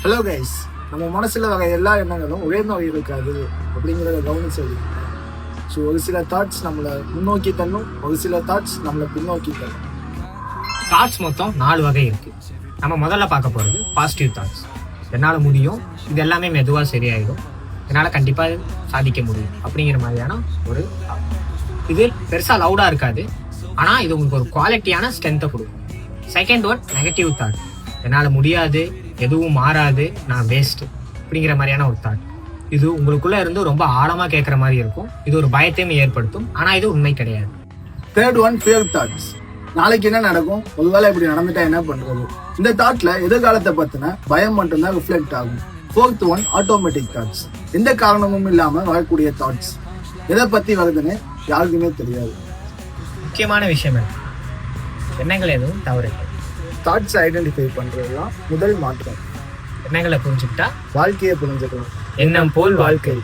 Hello guys, நம்ம மனசுல வர எல்லா எண்ணங்களும் ஒரே மாதிரி இருக்காது அப்படிங்கிறத கவனிச்சு. ஸோ ஒரு சில தாட்ஸ் நம்மளை முன்னோக்கி தள்ளும், ஒரு சில தாட்ஸ் நம்மளை பின்னோக்கி தள்ளும். தாட்ஸ் மொத்தம் 4 வகை இருக்கு. நம்ம முதல்ல பார்க்க போறது பாசிட்டிவ் தாட்ஸ். என்னால் முடியும், இது எல்லாமே மெதுவாக சரியாயிடும், என்னால் கண்டிப்பாக சாதிக்க முடியும் அப்படிங்கிற மாதிரியான ஒரு thought. இது பெருசாக லவுடாக இருக்காது, ஆனால் இது உங்களுக்கு ஒரு குவாலிட்டியான ஸ்ட்ரென்த்தை கொடுக்கும். Second one negative thought. என்னால் முடியாது, எதுவும் மாறாது, நான் வேஸ்ட் அப்படிங்கிற மாதிரியான ஒரு தாட். இது உங்களுக்குள்ள இருந்து ரொம்ப ஆழமா கேட்குற மாதிரி இருக்கும். இது ஒரு பயத்தையும் ஏற்படுத்தும், ஆனா இது உண்மை கிடையாது. Third one fear thoughts. நாளைக்கு என்ன நடக்கும், ஒருவேளை இப்படி நடந்துட்டா என்ன பண்றது, இந்த தாட்ல எதிர்காலத்தை பத்தின பயம் மட்டும்தான் ரிஃப்ளெக்ட் ஆகும். Fourth one automatic thoughts. எந்த காரணமும் இல்லாம வரக்கூடிய தாட்ஸ். எதை பத்தி வருதுன்னு யாருக்குமே தெரியாது. முக்கியமான விஷயம் என்ன, எண்ணங்கள் எதுவும் தவறு. தாட்ஸ் ஐடென்டிஃபை பண்றதுதான் முதல் மாற்றம். எண்ணங்களை புரிஞ்சுக்கிட்டா வாழ்க்கையை புரிஞ்சுக்கலாம். எண்ணம் போல் வாழ்க்கை.